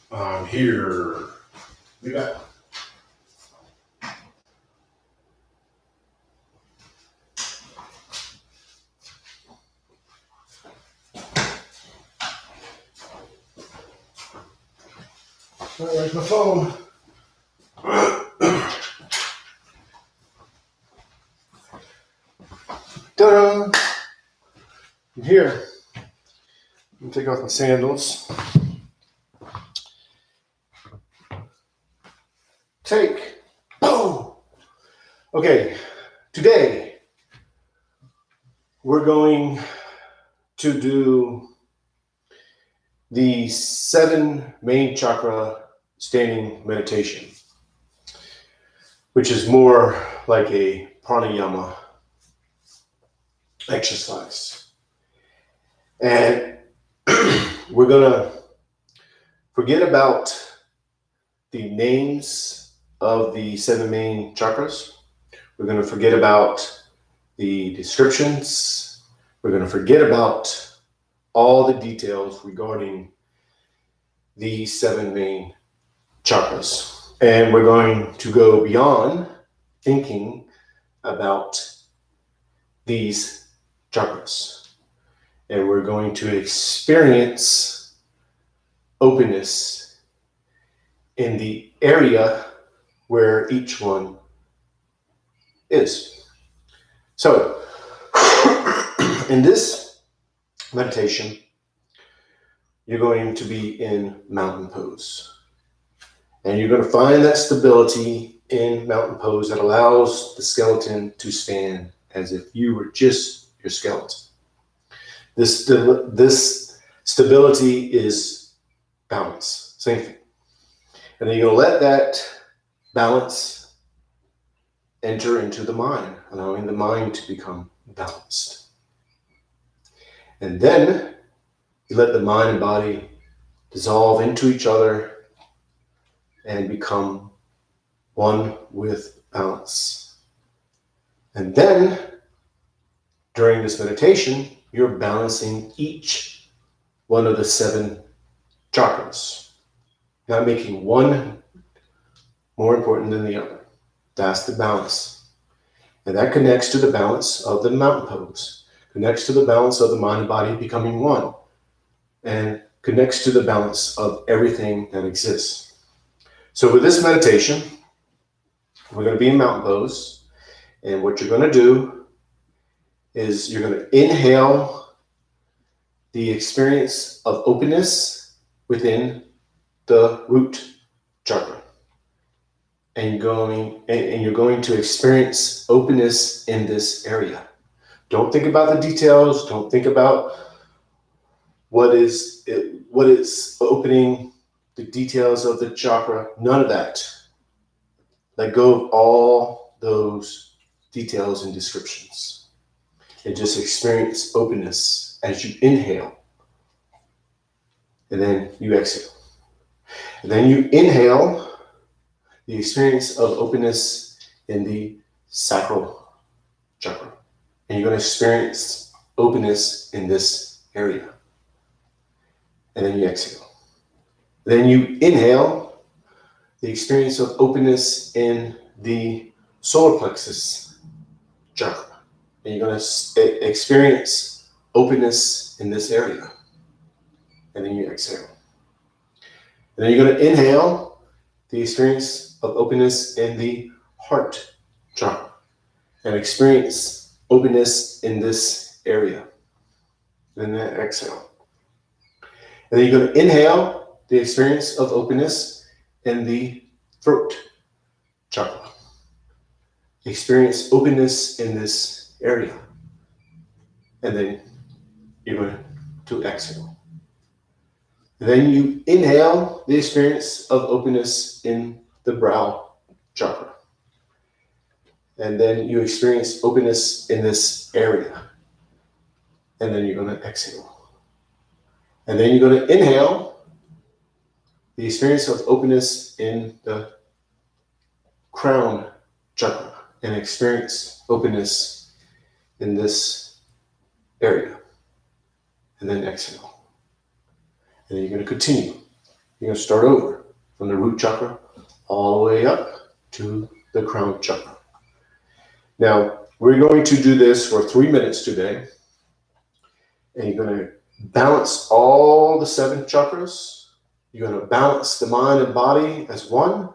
I'm here. Be back. All right, where's my phone? Ta-da! I'm here. I'm gonna take off my sandals. Take. Oh! Okay, today we're going to do the 7 main chakra standing meditation, which is more like a pranayama exercise. And we're gonna forget about the names of the 7 main chakras. We're going to forget about the descriptions. We're going to forget about all the details regarding the 7 main chakras. And we're going to go beyond thinking about these chakras. And we're going to experience openness in the area where each one is. So, in this meditation, you're going to be in mountain pose. And you're going to find that stability in mountain pose that allows the skeleton to stand as if you were just your skeleton. This stability is balance. Same thing. And then you're going to let that balance enter into the mind, allowing the mind to become balanced. And then you let the mind and body dissolve into each other and become one with balance. And then during this meditation, you're balancing each one of the 7 chakras, not making one more important than the other. That's the balance. And that connects to the balance of the mountain pose, connects to the balance of the mind and body becoming one, and connects to the balance of everything that exists. So with this meditation, we're going to be in mountain pose, and what you're going to do is you're going to inhale the experience of openness within the root chakra. And you're going to experience openness in this area. Don't think about the details. Don't think about what is opening, the details of the chakra. None of that. Let go of all those details and descriptions. And just experience openness as you inhale. And then you exhale. And then you inhale the experience of openness in the sacral chakra. And you're going to experience openness in this area. And then you exhale. Then you inhale the experience of openness in the solar plexus chakra. And you're going to experience openness in this area. And then you exhale. And then you're going to inhale the experience of openness in the heart chakra and experience openness in this area. And then exhale. And then you're going to inhale the experience of openness in the throat chakra. Experience openness in this area. And then you're going to exhale. And then you inhale the experience of openness in the brow chakra. And then you experience openness in this area. And then you're going to exhale. And then you're going to inhale the experience of openness in the crown chakra and experience openness in this area. And then exhale. And then you're going to continue You're going to start over from the root chakra all the way up to the crown chakra. Now, we're going to do this for 3 minutes today. And you're going to balance all the 7 chakras. You're going to balance the mind and body as one.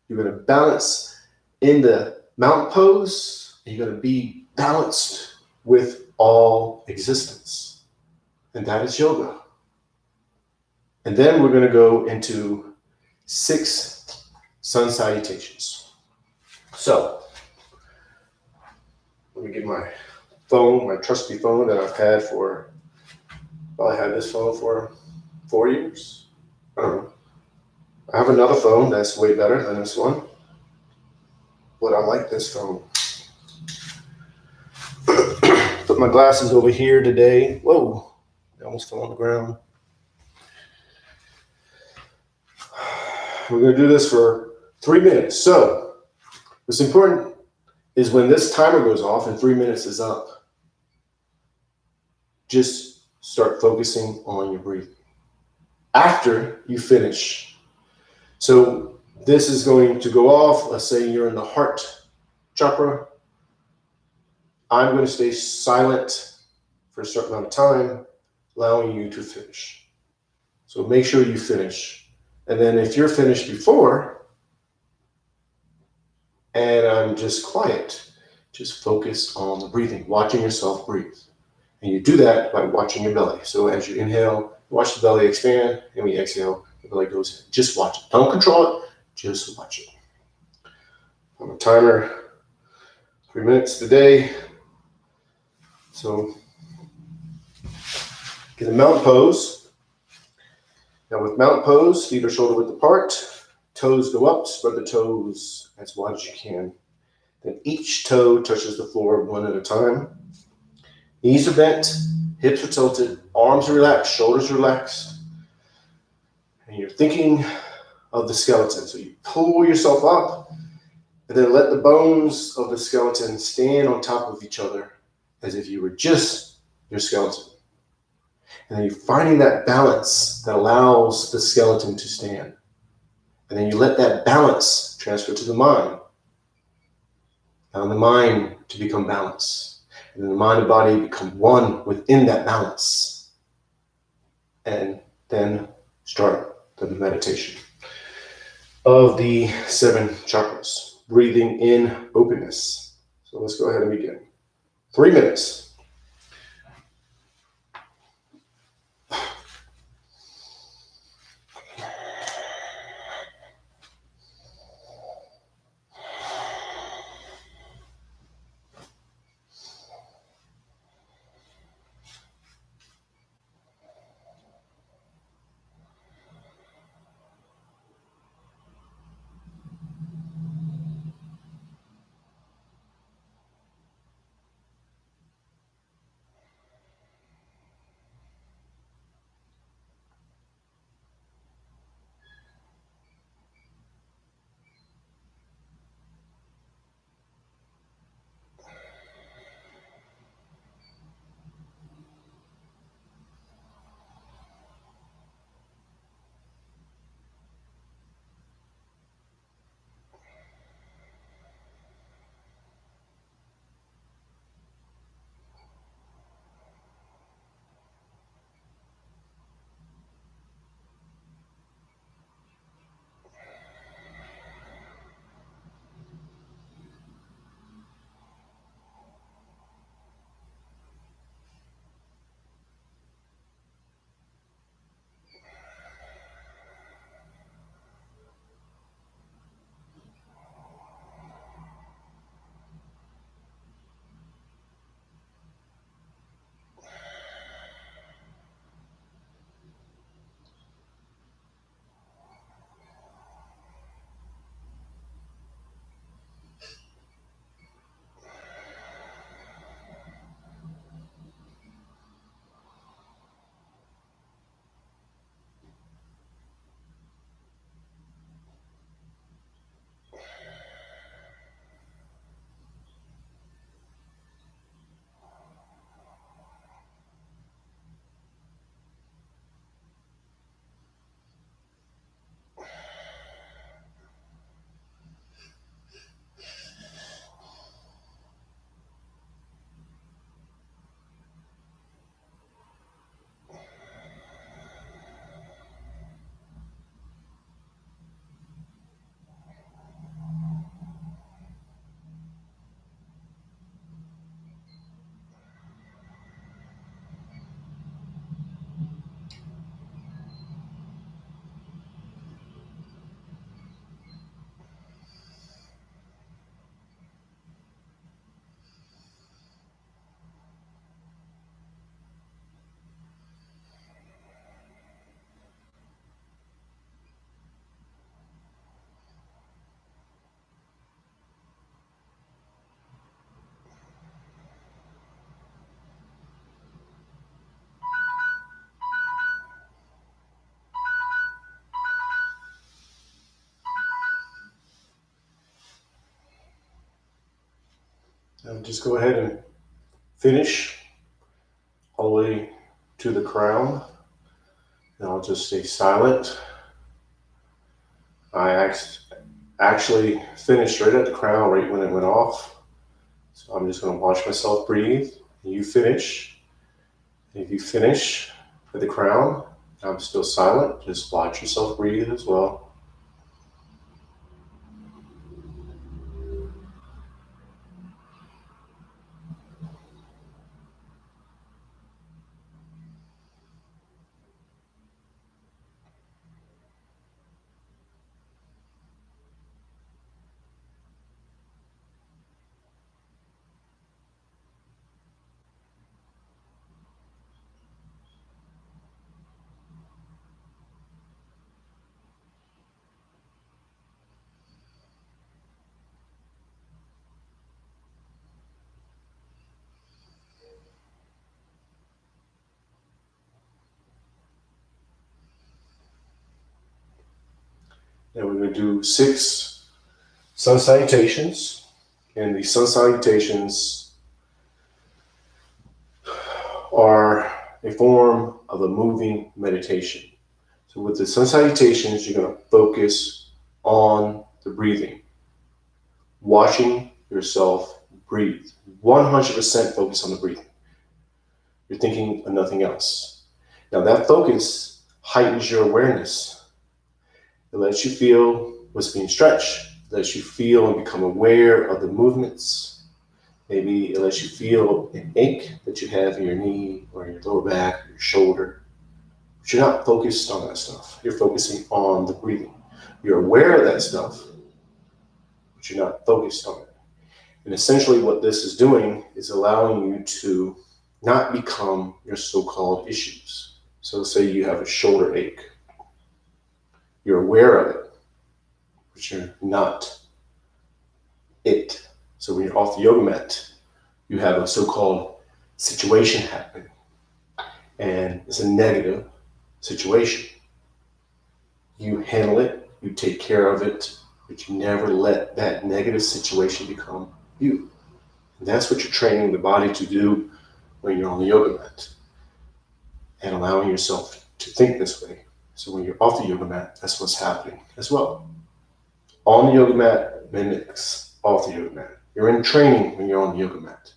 You're going to balance in the mountain pose. And you're going to be balanced with all existence. And that is yoga. And then we're going to go into 6 Sun Salutations. So, let me get my phone, my trusty phone that I've had for, well, I had this phone for 4 years. I don't know. I have another phone that's way better than this one, but I like this phone. Put my glasses over here today. Whoa, I almost fell on the ground. We're going to do this for 3 minutes. So, what's important is when this timer goes off and 3 minutes is up, just start focusing on your breathing after you finish. So this is going to go off. Let's say you're in the heart chakra. I'm going to stay silent for a certain amount of time, allowing you to finish. So make sure you finish. And then if you're finished before, and I'm just quiet, just focus on the breathing, watching yourself breathe. And you do that by watching your belly. So as you inhale, watch the belly expand, and when you exhale, the belly goes in. Just watch it. Don't control it, just watch it. On a timer, 3 minutes today. So get a mountain pose. Now with mountain pose, feet are shoulder width apart, toes go up, spread the toes as wide as you can. Then each toe touches the floor one at a time. Knees are bent, hips are tilted, arms are relaxed, shoulders relaxed. And you're thinking of the skeleton. So you pull yourself up and then let the bones of the skeleton stand on top of each other as if you were just your skeleton. And then you're finding that balance that allows the skeleton to stand. And then you let that balance transfer to the mind. Allow the mind to become balanced. And then the mind and body become one within that balance. And then start the meditation of the 7 chakras, breathing in openness. So let's go ahead and begin. 3 minutes. Now just go ahead and finish all the way to the crown. And I'll just stay silent. I actually finished right at the crown, right when it went off. So I'm just going to watch myself breathe. You finish. If you finish at the crown, I'm still silent. Just watch yourself breathe as well. Now we're going to do 6 Sun Salutations. And the Sun Salutations are a form of a moving meditation. So with the Sun Salutations, you're going to focus on the breathing. Watching yourself breathe. 100% focus on the breathing. You're thinking of nothing else. Now that focus heightens your awareness. It lets you feel what's being stretched. It lets you feel and become aware of the movements. Maybe it lets you feel an ache that you have in your knee or in your lower back or your shoulder. But you're not focused on that stuff. You're focusing on the breathing. You're aware of that stuff, but you're not focused on it. And essentially what this is doing is allowing you to not become your so-called issues. So say you have a shoulder ache. You're aware of it, but you're not it. So when you're off the yoga mat, you have a so-called situation happening, and it's a negative situation. You handle it, you take care of it, but you never let that negative situation become you. And that's what you're training the body to do when you're on the yoga mat, and allowing yourself to think this way. So when you're off the yoga mat, that's what's happening as well. On the yoga mat mimics off the yoga mat. You're in training when you're on the yoga mat.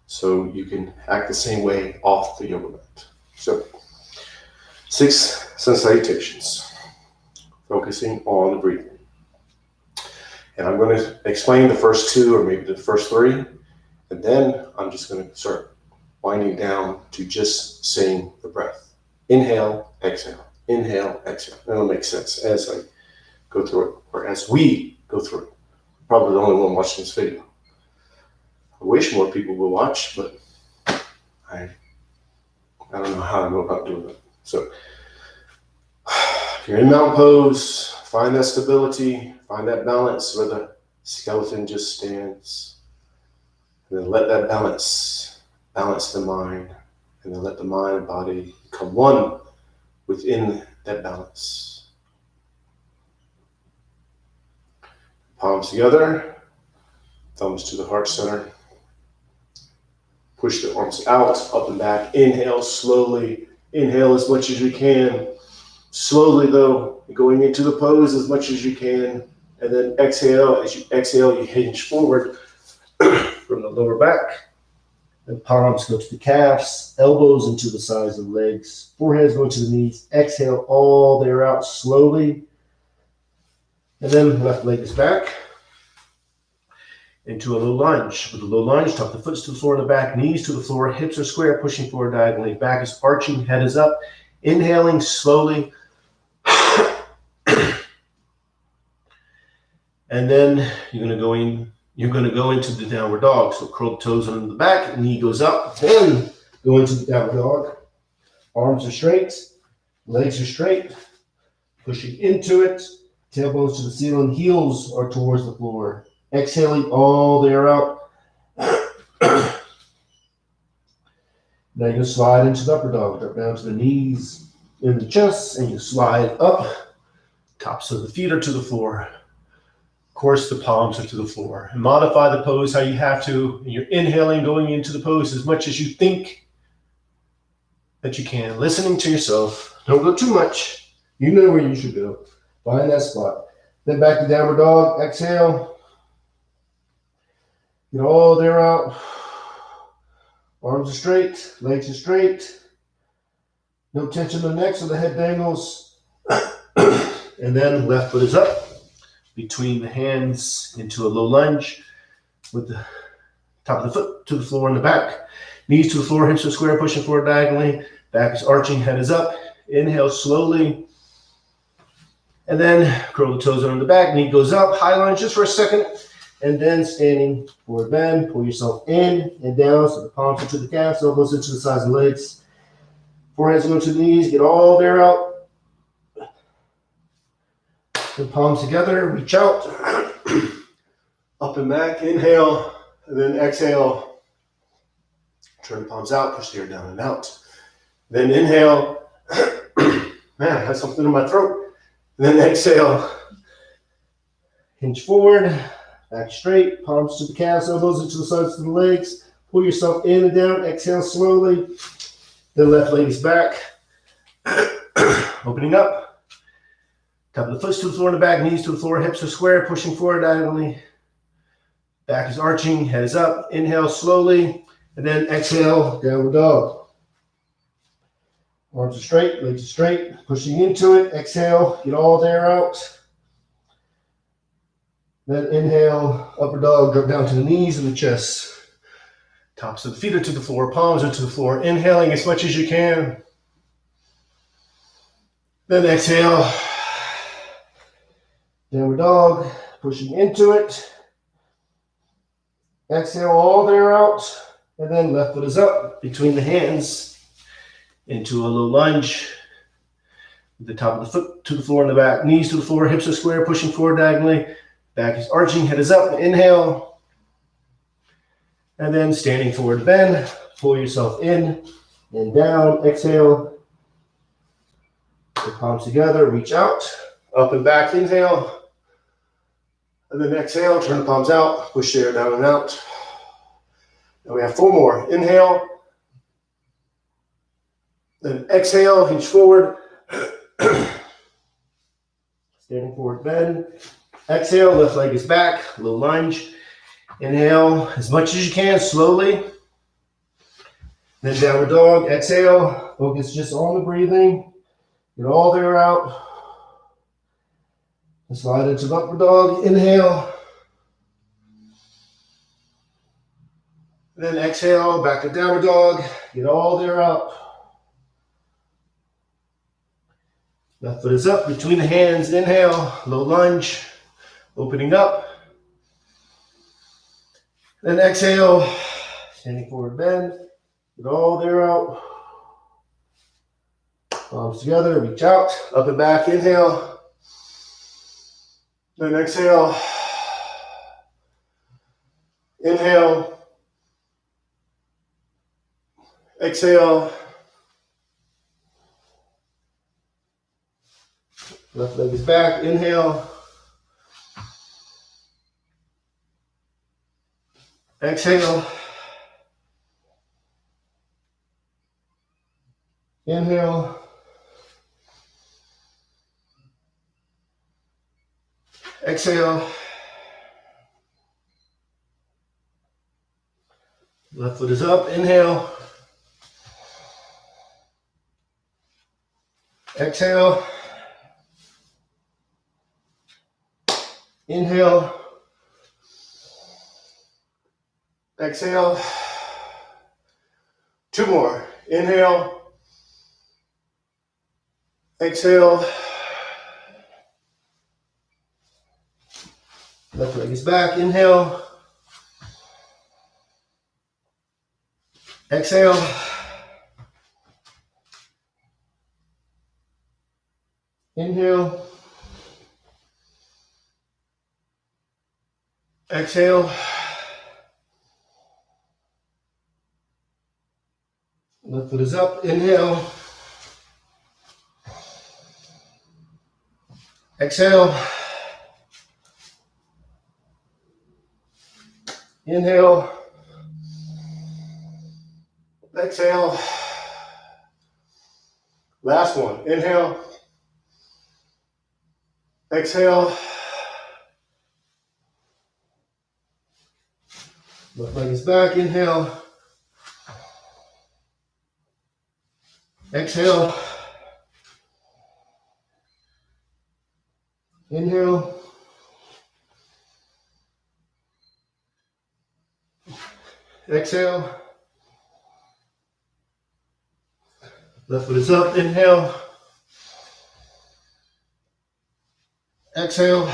So you can act the same way off the yoga mat. So 6 Sun Salutations, focusing on the breathing. And I'm going to explain the first 2 or maybe the first 3, and then I'm just going to start winding down to just saying the breath. Inhale, exhale, inhale, exhale. That'll make sense as I go through it, or as we go through it. Probably the only one watching this video. I wish more people will watch, but I don't know how to go about doing it. So if you're in mountain pose, find that stability, find that balance where the skeleton just stands. And then let that balance the mind. And then let the mind and body become one within that balance. Palms together, thumbs to the heart center. Push the arms out, up and back. Inhale slowly. Inhale as much as you can. Slowly though, going into the pose as much as you can. And then exhale. As you exhale, you hinge forward from the lower back. And palms go to the calves, elbows into the sides of the legs, foreheads go to the knees. Exhale all the way out slowly. And then left leg is back into a low lunge. With a low lunge, tuck the foot to the floor in the back, knees to the floor, hips are square, pushing forward diagonally. Back is arching, head is up. Inhaling slowly. And then you're going to go into the downward dog. So curl the toes under the back, knee goes up, then go into the downward dog. Arms are straight, legs are straight, pushing into it, tailbones to the ceiling, heels are towards the floor. Exhaling all the way out. Now you slide into the upper dog, drop down to the knees in the chest, and you slide up. Tops of the feet are to the floor. course, the palms are to the floor. And modify the pose how you have to. And you're inhaling, going into the pose as much as you think that you can. Listening to yourself. Don't go too much. You know where you should go. Find that spot. Then back to downward dog. Exhale. Get all the air out. Arms are straight. Legs are straight. No tension in the neck so the head dangles. And then left foot is up. Between the hands into a low lunge. With the top of the foot to the floor in the back. Knees to the floor, hips are square, pushing forward diagonally. Back is arching, head is up. Inhale slowly. And then curl the toes under the back. Knee goes up, high lunge just for a second. And then standing forward bend. Pull yourself in and down. So the palms into the calves, elbows into the sides of the legs. Forehands go to the knees. Get all the air out. The palms together. Reach out. Up and back. Inhale. And then exhale. Turn the palms out. Push the air down and out. Then inhale. Man, I have something in my throat. Then exhale. Hinge forward. Back straight. Palms to the calves. Elbows into the sides of the legs. Pull yourself in and down. Exhale slowly. Then left leg is back. Opening up. Top of the foot to the floor in the back. Knees to the floor. Hips are square. Pushing forward diagonally. Back is arching. Head is up. Inhale slowly. And then exhale. Downward dog. Arms are straight, legs are straight, pushing into it. Exhale, get all the air out. Then inhale, upper dog, drop down to the knees and the chest. Tops of the feet are to the floor, palms are to the floor. Inhaling as much as you can. Then exhale, downward dog, pushing into it. Exhale, all the air out. And then left foot is up between the hands. Into a low lunge. The top of the foot to the floor in the back. Knees to the floor, hips are square, pushing forward diagonally. Back is arching, head is up. Inhale. And then standing forward bend. Pull yourself in and down. Exhale. The palms together, reach out. Up and back, inhale. And then exhale, turn the palms out. Push the air down and out. Now we have 4 more. Inhale. Then exhale, hinge forward. Standing forward bend. Exhale, left leg is back, low lunge. Inhale as much as you can, slowly. Then downward dog, exhale. Focus just on the breathing. Get all the air out. And slide into the upward dog, inhale. Then exhale, back to downward dog. Get all the air out. Left foot is up between the hands. Inhale, low lunge, opening up. Then exhale, standing forward bend. Get all the air out. Palms together, reach out, up and back. Inhale. Then exhale. Inhale. Exhale. Left leg is back. Inhale. Exhale. Inhale. Exhale. Left foot is up. Inhale. Exhale. Inhale. Exhale. 2 more. Inhale. Exhale. Left leg is back. Inhale. Exhale. Inhale. Exhale. Left foot is up. Inhale. Exhale. Inhale. Exhale. Last one. Inhale. Exhale. Left leg is back. Inhale. Exhale. Inhale. Exhale. Left foot is up. Inhale. Exhale.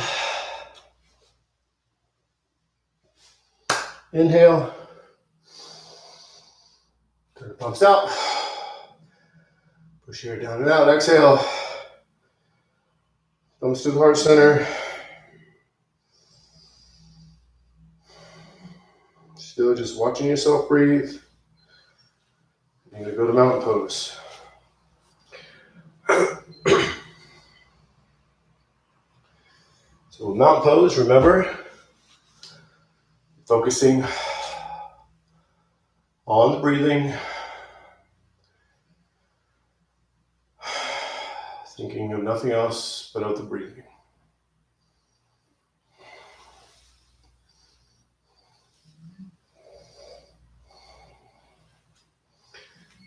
Inhale. Turn the palms out. Push your hair down and out. Exhale. Thumbs to the heart center. Still just watching yourself breathe. You're going to go to mountain pose. So mountain pose, remember, focusing on the breathing, thinking of nothing else but of the breathing.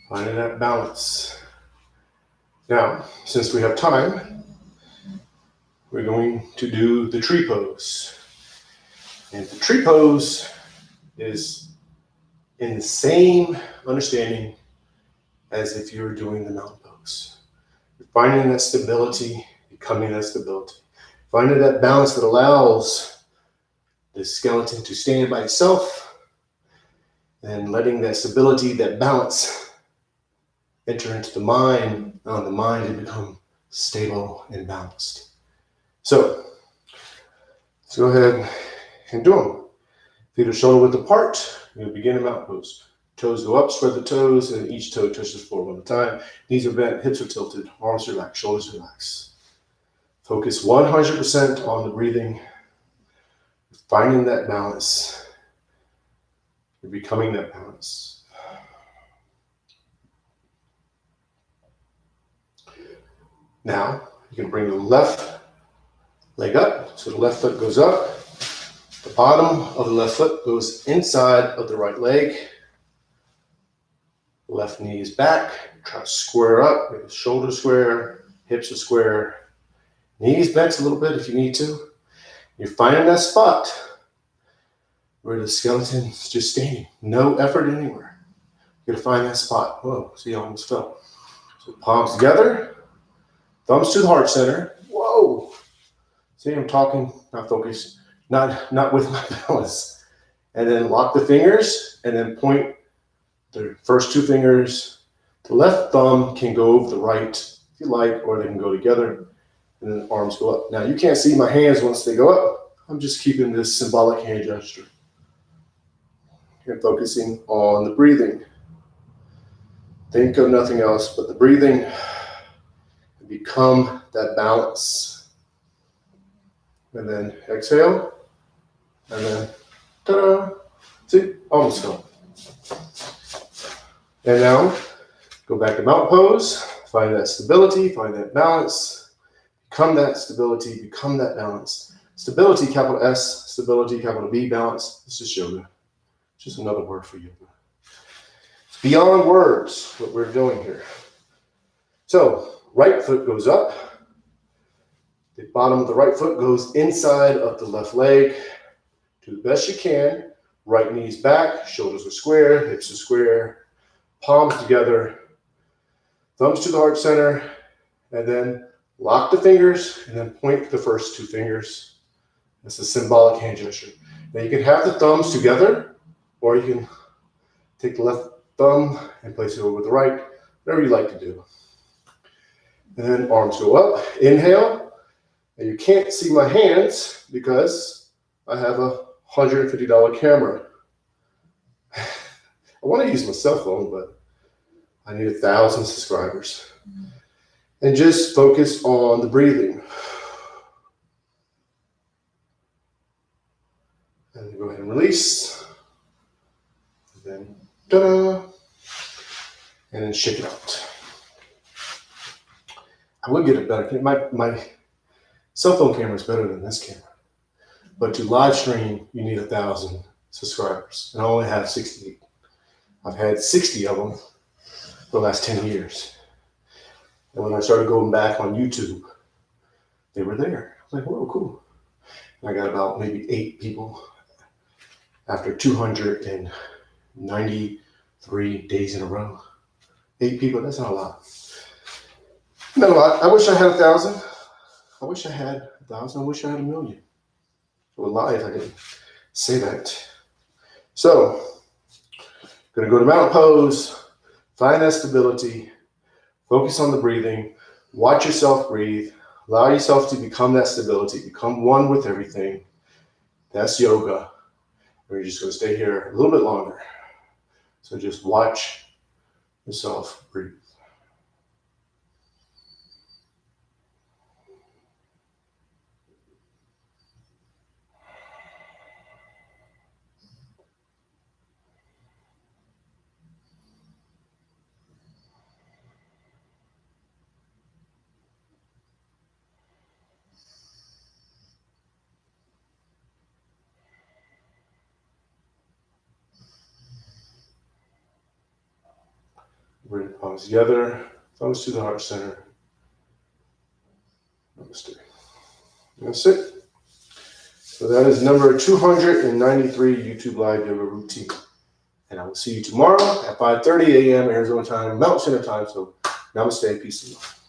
Finding that balance. Now, since we have time, we're going to do the tree pose. And the tree pose is in the same understanding as if you were doing the mountain pose. You're finding that stability, becoming that stability. Finding that balance that allows the skeleton to stand by itself, and letting that stability, that balance, enter into the mind, on the mind to become stable and balanced. So, let's go ahead and do them. Feet are shoulder width apart. We'll begin in mountain pose. Toes go up, spread the toes, and each toe touches the floor one at a time. Knees are bent, hips are tilted, arms relax, shoulders relax. Focus 100% on the breathing, finding that balance. You're becoming that balance. Now, you can bring the left leg up, so the left foot goes up. The bottom of the left foot goes inside of the right leg. Left knee is back. Try to square up, make the shoulders square, hips are square. Knees bent a little bit if you need to. You're finding that spot where the skeleton is just standing. No effort anywhere. You're gonna find that spot. Whoa, see, I almost fell. So palms together, thumbs to the heart center. Whoa. See, I'm talking, not focused, not with my balance. And then lock the fingers and then point the first two fingers. The left thumb can go over the right if you like, or they can go together. And then the arms go up. Now you can't see my hands once they go up. I'm just keeping this symbolic hand gesture. And focusing on the breathing. Think of nothing else but the breathing. Become that balance. And then exhale. And then, ta-da. See, almost gone. And now, go back to mountain pose. Find that stability, find that balance. Become that stability, become that balance. Stability, capital S, stability, capital B, balance. It's just yoga. It's just another word for yoga. It's beyond words, what we're doing here. So, right foot goes up. The bottom of the right foot goes inside of the left leg. Do the best you can. Right knee's back, shoulders are square, hips are square, palms together, thumbs to the heart center, and then lock the fingers and then point the first two fingers. That's a symbolic hand gesture. Now you can have the thumbs together, or you can take the left thumb and place it over the right, whatever you like to do. And then arms go up, inhale. And you can't see my hands because I have a $150 camera. I want to use my cell phone, but I need 1,000 subscribers. And just focus on the breathing. And go ahead and release. Ta-da! And then shake it out. I would get a better camera. My cell phone camera is better than this camera. But to live stream, you need 1,000 subscribers. And I only have 68. I've had 60 of them for the last 10 years. And when I started going back on YouTube, they were there. I was like, whoa, cool. And I got about maybe 8 people after 293 days in a row. 8 people, that's not a lot. Not a lot. I wish I had 1,000. I wish I had 1,000. I wish I had 1,000,000. I would lie if I didn't say that. So, going to go to mountain pose, find that stability, focus on the breathing, watch yourself breathe, allow yourself to become that stability, become one with everything. That's yoga. We're just going to stay here a little bit longer. So just watch yourself breathe. Bring the palms together, thumbs to the heart center. Namaste. That's it. So that is number 293 YouTube Live Yoga Routine. And I will see you tomorrow at 5:30 a.m. Arizona time, Mountain Standard Time. So namaste, peace and love.